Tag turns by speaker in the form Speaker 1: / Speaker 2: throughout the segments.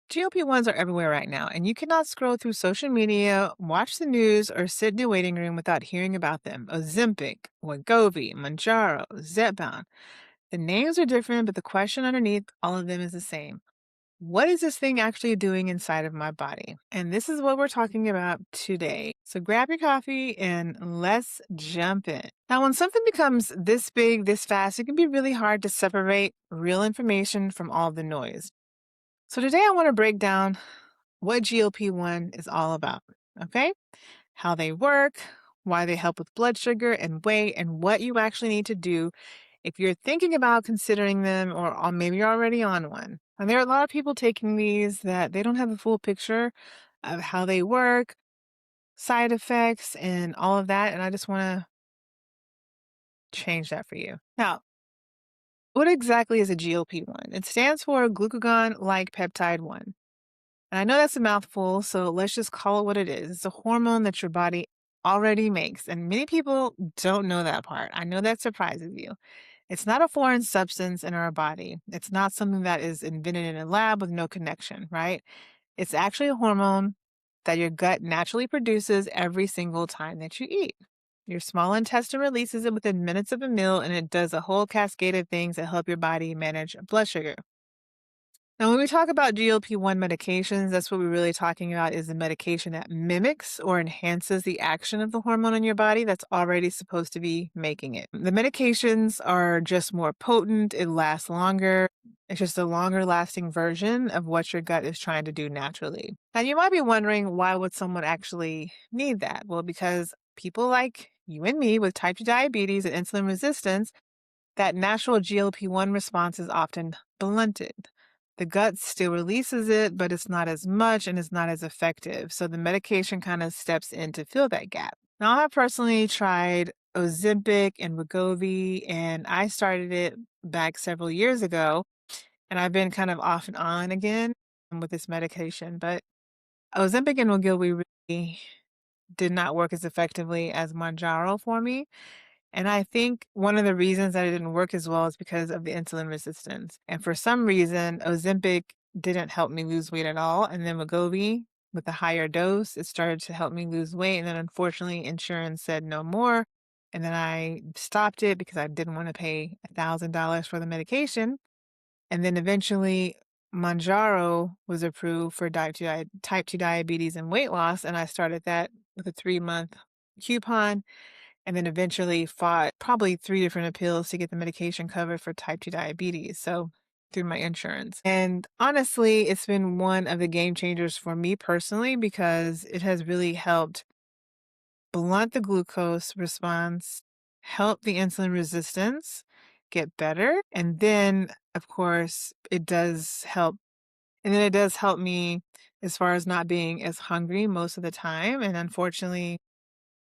Speaker 1: GLP-1s are everywhere right now, and you cannot scroll through social media, watch the news, or sit in a waiting room without hearing about them. Ozempic, Wegovy, Mounjaro, Zepbound. The names are different, but the question underneath all of them is the same. What is this thing actually doing inside of my body? And this is what we're talking about today. So grab your coffee and let's jump in. Now, when something becomes this big, this fast, it can be really hard to separate real information from all the noise. So today I want to break down what GLP-1 is all about, okay? How they work, why they help with blood sugar and weight, and what you actually need to do if you're thinking about considering them or maybe you're already on one. And there are a lot of people taking these that they don't have the full picture of how they work, side effects, and all of that. And I just want to change that for you. Now, what exactly is a GLP-1? It stands for glucagon-like peptide 1. And I know that's a mouthful, so let's just call it what it is. It's a hormone that your body already makes. And many people don't know that part. I know that surprises you. It's not a foreign substance in our body. It's not something that is invented in a lab with no connection, right? It's actually a hormone that your gut naturally produces every single time that you eat. Your small intestine releases it within minutes of a meal, and it does a whole cascade of things that help your body manage blood sugar. Now, when we talk about GLP-1 medications, that's what we're really talking about is a medication that mimics or enhances the action of the hormone in your body that's already supposed to be making it. The medications are just more potent, it lasts longer. It's just a longer lasting version of what your gut is trying to do naturally. Now, you might be wondering, why would someone actually need that? Well, because people like you and me with type 2 diabetes and insulin resistance, that natural GLP-1 response is often blunted. The gut still releases it, but it's not as much and it's not as effective. So the medication kind of steps in to fill that gap. Now, I personally tried Ozempic and Wegovy, and I started it back several years ago, and I've been kind of off and on again with this medication. But Ozempic and Wegovy really did not work as effectively as Mounjaro for me. And I think one of the reasons that it didn't work as well is because of the insulin resistance. And for some reason, Ozempic didn't help me lose weight at all. And then Wegovy, with the higher dose, it started to help me lose weight. And then unfortunately, insurance said no more. And then I stopped it because I didn't want to pay $1,000 for the medication. And then eventually, Mounjaro was approved for type 2 diabetes and weight loss. And I started that with a 3-month coupon, and then eventually fought probably 3 different appeals to get the medication covered for type 2 diabetes, so through my insurance. And honestly, it's been one of the game changers for me personally because it has really helped blunt the glucose response, help the insulin resistance get better, and then, of course, it does help me as far as not being as hungry most of the time, and unfortunately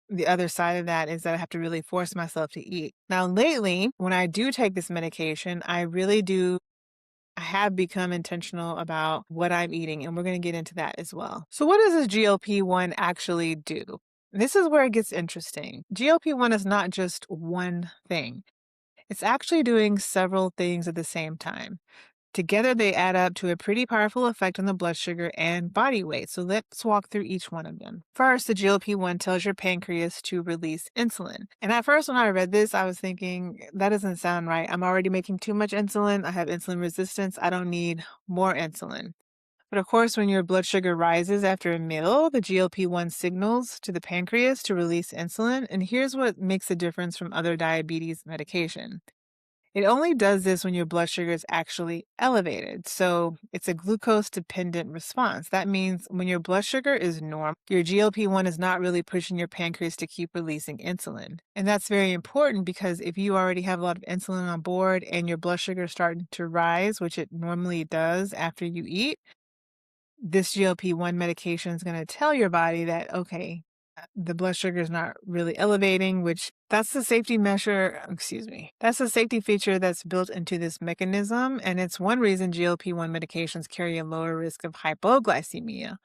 Speaker 1: the other side of that is that I have to really force myself to eat. Now, lately, when I do take this medication, I have become intentional about what I'm eating, and we're going to get into that as well. So, what does this GLP-1 actually do? This is where it gets interesting. GLP-1 is not just one thing. It's actually doing several things at the same time. Together, they add up to a pretty powerful effect on the blood sugar and body weight. So let's walk through each one of them. First, the GLP-1 tells your pancreas to release insulin. And at first, when I read this, I was thinking, that doesn't sound right. I'm already making too much insulin. I have insulin resistance. I don't need more insulin. But of course, when your blood sugar rises after a meal, the GLP-1 signals to the pancreas to release insulin. And here's what makes a difference from other diabetes medication. It only does this when your blood sugar is actually elevated. So it's a glucose dependent response. That means when your blood sugar is normal, your GLP-1 is not really pushing your pancreas to keep releasing insulin. And that's very important because if you already have a lot of insulin on board and your blood sugar is starting to rise, which it normally does after you eat, this GLP-1 medication is going to tell your body that, okay, the blood sugar is not really elevating, which that's the safety measure, excuse me, that's a safety feature that's built into this mechanism. And it's one reason GLP-1 medications carry a lower risk of hypoglycemia,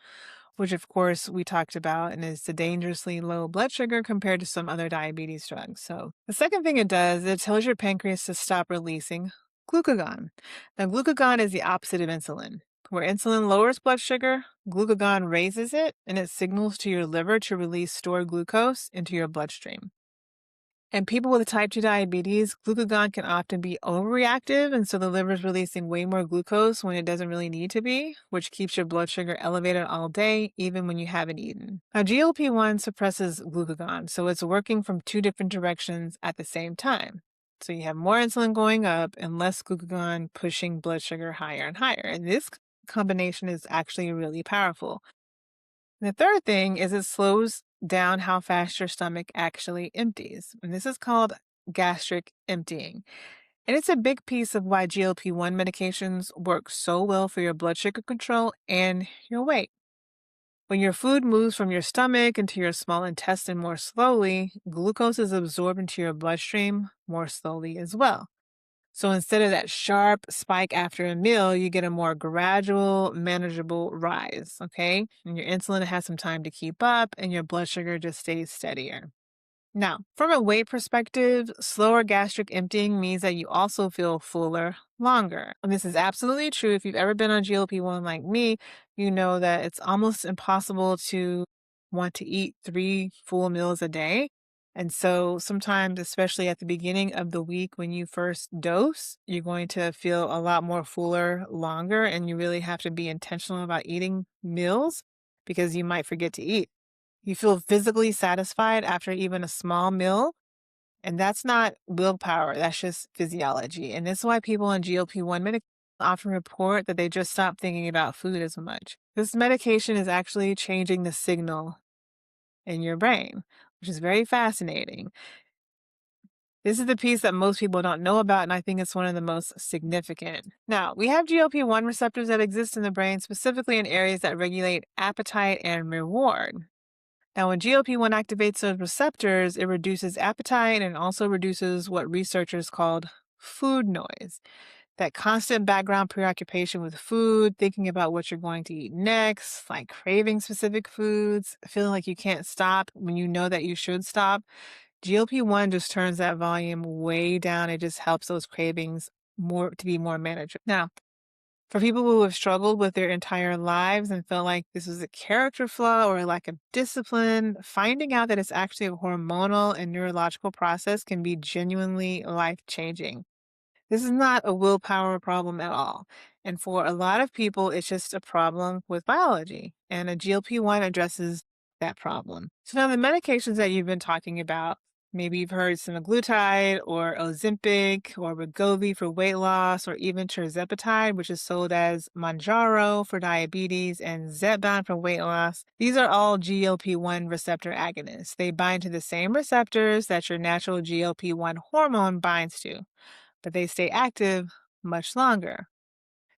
Speaker 1: which of course we talked about, and is a dangerously low blood sugar compared to some other diabetes drugs. So the second thing it does, it tells your pancreas to stop releasing glucagon. Now, glucagon is the opposite of insulin. Where insulin lowers blood sugar, glucagon raises it, and it signals to your liver to release stored glucose into your bloodstream. And people with type 2 diabetes, glucagon can often be overreactive, and so the liver is releasing way more glucose when it doesn't really need to be, which keeps your blood sugar elevated all day, even when you haven't eaten. Now, GLP-1 suppresses glucagon, so it's working from two different directions at the same time. So you have more insulin going up and less glucagon pushing blood sugar higher and higher. And this combination is actually really powerful. The third thing is it slows down how fast your stomach actually empties. And this is called gastric emptying. And it's a big piece of why GLP-1 medications work so well for your blood sugar control and your weight. When your food moves from your stomach into your small intestine more slowly, glucose is absorbed into your bloodstream more slowly as well. So instead of that sharp spike after a meal, you get a more gradual, manageable rise, okay? And your insulin has some time to keep up and your blood sugar just stays steadier. Now, from a weight perspective, slower gastric emptying means that you also feel fuller longer. And this is absolutely true. If you've ever been on GLP-1 like me, you know that it's almost impossible to want to eat 3 full meals a day. And so sometimes, especially at the beginning of the week when you first dose, you're going to feel a lot more fuller longer, and you really have to be intentional about eating meals because you might forget to eat. You feel physically satisfied after even a small meal, and that's not willpower, that's just physiology. And this is why people on GLP-1 medication often report that they just stop thinking about food as much. This medication is actually changing the signal in your brain, which is very fascinating. This is the piece that most people don't know about, and I think it's one of the most significant. Now, we have GLP-1 receptors that exist in the brain, specifically in areas that regulate appetite and reward. Now, when GLP-1 activates those receptors, it reduces appetite and also reduces what researchers called food noise. That constant background preoccupation with food, thinking about what you're going to eat next, like craving specific foods, feeling like you can't stop when you know that you should stop. GLP-1 just turns that volume way down. It just helps those cravings more to be more manageable. Now, for people who have struggled with their entire lives and felt like this was a character flaw or a lack of discipline, finding out that it's actually a hormonal and neurological process can be genuinely life-changing. This is not a willpower problem at all. And for a lot of people, it's just a problem with biology. And a GLP-1 addresses that problem. So now the medications that you've been talking about, maybe you've heard semaglutide or Ozempic or Wegovy for weight loss, or even tirzepatide, which is sold as Mounjaro for diabetes and Zepbound for weight loss. These are all GLP-1 receptor agonists. They bind to the same receptors that your natural GLP-1 hormone binds to, but they stay active much longer.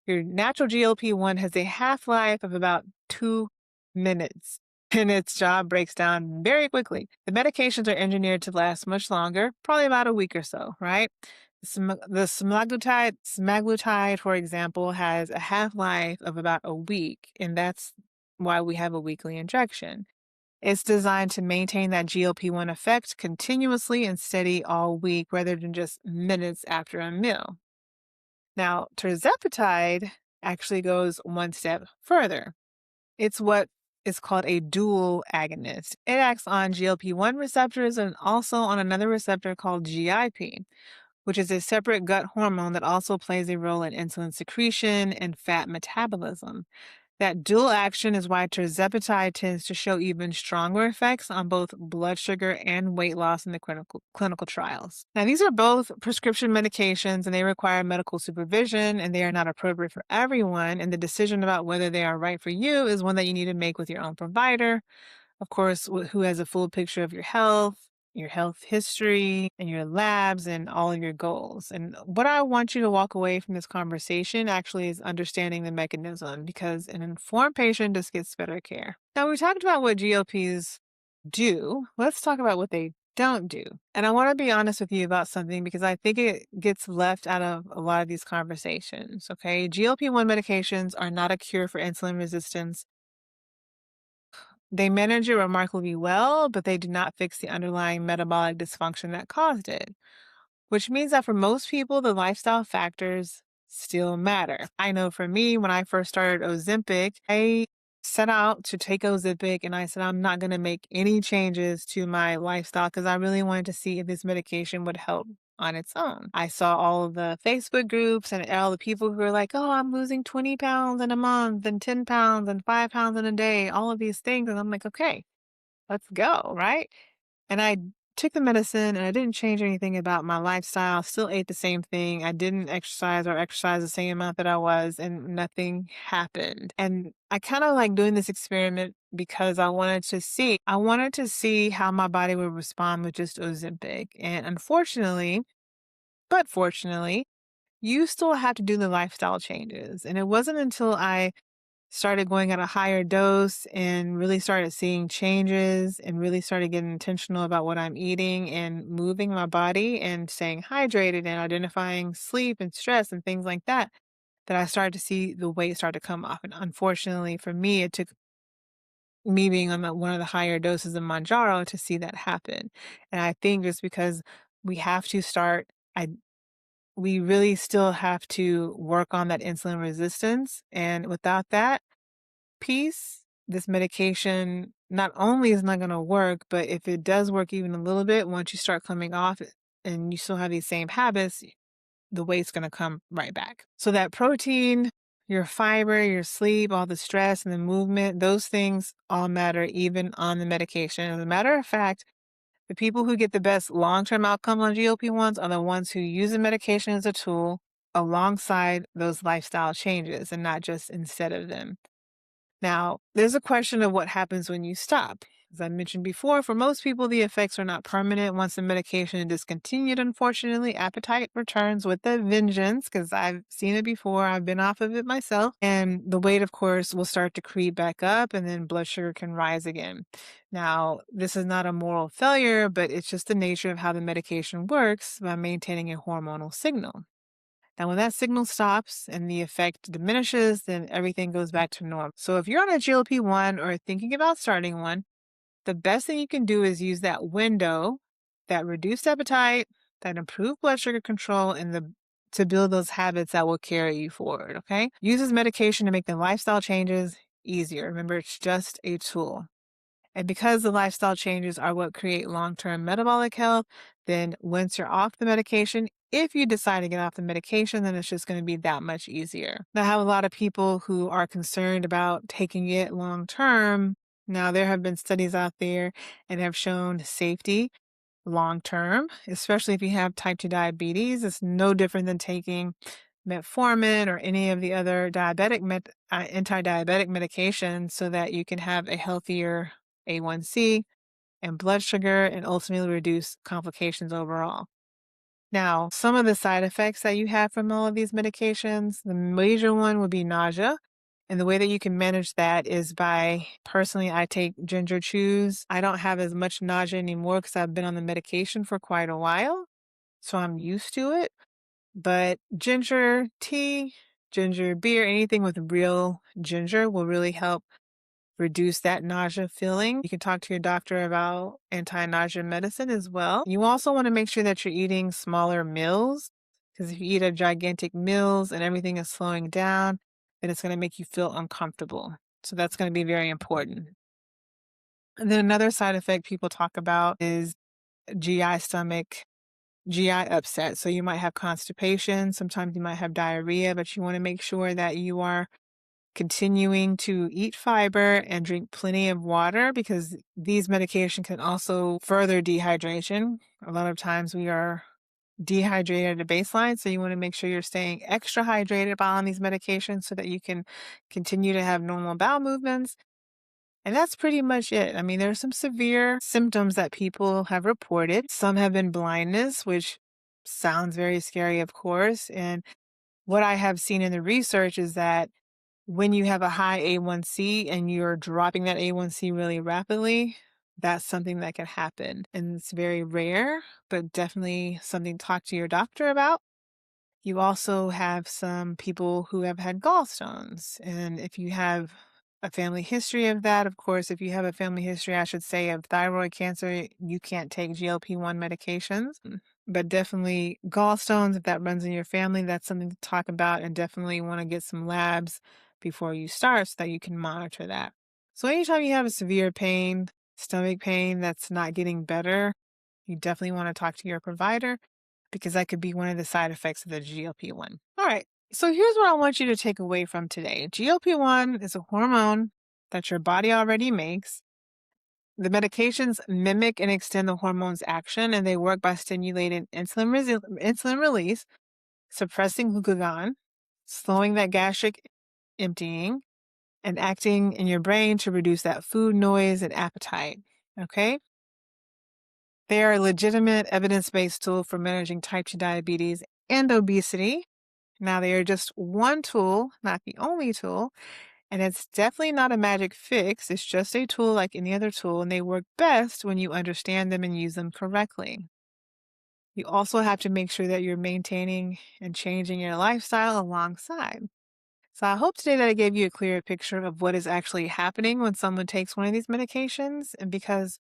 Speaker 1: Your natural GLP-1 has a half-life of about 2 minutes, and its job breaks down very quickly. The medications are engineered to last much longer, probably about a week or so, right? The semaglutide, for example, has a half-life of about a week, and that's why we have a weekly injection. It's designed to maintain that GLP-1 effect continuously and steady all week rather than just minutes after a meal. Now, tirzepatide actually goes one step further. It's what is called a dual agonist. It acts on GLP-1 receptors and also on another receptor called GIP, which is a separate gut hormone that also plays a role in insulin secretion and fat metabolism. That dual action is why tirzepatide tends to show even stronger effects on both blood sugar and weight loss in the clinical trials. Now, these are both prescription medications and they require medical supervision, and they are not appropriate for everyone. And the decision about whether they are right for you is one that you need to make with your own provider. Of course, who has a full picture of your health history, and your labs, and all of your goals. And what I want you to walk away from this conversation actually is understanding the mechanism, because an informed patient just gets better care. Now, we talked about what GLPs do. Let's talk about what they don't do. And I want to be honest with you about something because I think it gets left out of a lot of these conversations. Okay. GLP-1 medications are not a cure for insulin resistance. They manage it remarkably well, but they do not fix the underlying metabolic dysfunction that caused it, which means that for most people, the lifestyle factors still matter. I know for me, when I first started Ozempic, I set out to take Ozempic and I said, I'm not going to make any changes to my lifestyle because I really wanted to see if this medication would help on its own. I saw all of the Facebook groups and all the people who were like, oh, I'm losing 20 pounds in a month and 10 pounds and 5 pounds in a day, all of these things. And I'm like, okay, let's go, right? And I took the medicine and I didn't change anything about my lifestyle, still ate the same thing. I didn't exercise or exercise the same amount that I was, and nothing happened. And I kind of like doing this experiment because I wanted to see how my body would respond with just Ozempic. And unfortunately, but fortunately, you still have to do the lifestyle changes. And it wasn't until I started going at a higher dose and really started seeing changes and really started getting intentional about what I'm eating and moving my body and staying hydrated and identifying sleep and stress and things like that, that I started to see the weight start to come off. And unfortunately for me, it took me being on one of the higher doses of Mounjaro to see that happen. And I think just because we have to start, I we really still have to work on that insulin resistance. And without that, piece, this medication not only is not going to work, but if it does work even a little bit, once you start coming off it and you still have these same habits, the weight's going to come right back. So that protein, your fiber, your sleep, all the stress and the movement, those things all matter even on the medication. As a matter of fact, the people who get the best long-term outcome on GLP-1s are the ones who use the medication as a tool alongside those lifestyle changes and not just instead of them. Now, there's a question of what happens when you stop. As I mentioned before, for most people, the effects are not permanent. Once the medication is discontinued, unfortunately, appetite returns with a vengeance because I've seen it before. I've been off of it myself. And the weight, of course, will start to creep back up and then blood sugar can rise again. Now, this is not a moral failure, but it's just the nature of how the medication works by maintaining a hormonal signal. Now, when that signal stops and the effect diminishes, then everything goes back to normal. So if you're on a GLP-1 or thinking about starting one, the best thing you can do is use that window, that reduced appetite, that improved blood sugar control, and to build those habits that will carry you forward, okay? Use this medication to make the lifestyle changes easier. Remember, it's just a tool. And because the lifestyle changes are what create long-term metabolic health, then once you're off the medication, if you decide to get off the medication, then it's just going to be that much easier. Now, I have a lot of people who are concerned about taking it long term. Now, there have been studies out there and have shown safety long term, especially if you have type 2 diabetes. It's no different than taking metformin or any of the other anti-diabetic medications so that you can have a healthier A1C and blood sugar and ultimately reduce complications overall. Now, some of the side effects that you have from all of these medications, the major one would be nausea. And the way that you can manage that is personally, I take ginger chews. I don't have as much nausea anymore because I've been on the medication for quite a while. So I'm used to it. But ginger tea, ginger beer, anything with real ginger will really help reduce that nausea feeling. You can talk to your doctor about anti-nausea medicine as well. You also want to make sure that you're eating smaller meals because if you eat a gigantic meals and everything is slowing down, then it's going to make you feel uncomfortable. So that's going to be very important. And then another side effect people talk about is GI upset. So you might have constipation. Sometimes you might have diarrhea, but you want to make sure that you are continuing to eat fiber and drink plenty of water because these medications can also further dehydration. A lot of times we are dehydrated at a baseline, so you want to make sure you're staying extra hydrated while on these medications so that you can continue to have normal bowel movements. And that's pretty much it. I mean, there are some severe symptoms that people have reported. Some have been blindness, which sounds very scary, of course. And what I have seen in the research is that when you have a high A1C and you're dropping that A1C really rapidly, that's something that can happen. And it's very rare, but definitely something to talk to your doctor about. You also have some people who have had gallstones. And if you have a family history of that, of course, if you have a family history, I should say, of thyroid cancer, you can't take GLP-1 medications. but definitely gallstones, if that runs in your family, that's something to talk about, and definitely want to get some labs before you start so that you can monitor that. So anytime you have a severe pain, stomach pain that's not getting better, you definitely want to talk to your provider because that could be one of the side effects of the GLP-1. All right. So here's what I want you to take away from today. GLP-1 is a hormone that your body already makes. The medications mimic and extend the hormone's action, and they work by stimulating insulin release, suppressing glucagon, slowing that gastric emptying, and acting in your brain to reduce that food noise and appetite. Okay? They are a legitimate evidence-based tool for managing type 2 diabetes and obesity. Now, they are just one tool, not the only tool, and it's definitely not a magic fix. It's just a tool like any other tool, and they work best when you understand them and use them correctly. You also have to make sure that you're maintaining and changing your lifestyle alongside. So I hope today that I gave you a clearer picture of what is actually happening when someone takes one of these medications. And because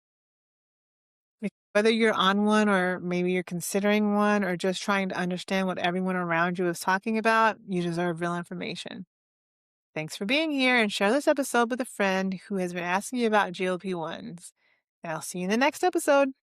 Speaker 1: whether you're on one or maybe you're considering one or just trying to understand what everyone around you is talking about, you deserve real information. Thanks for being here and share this episode with a friend who has been asking you about GLP-1s. And I'll see you in the next episode.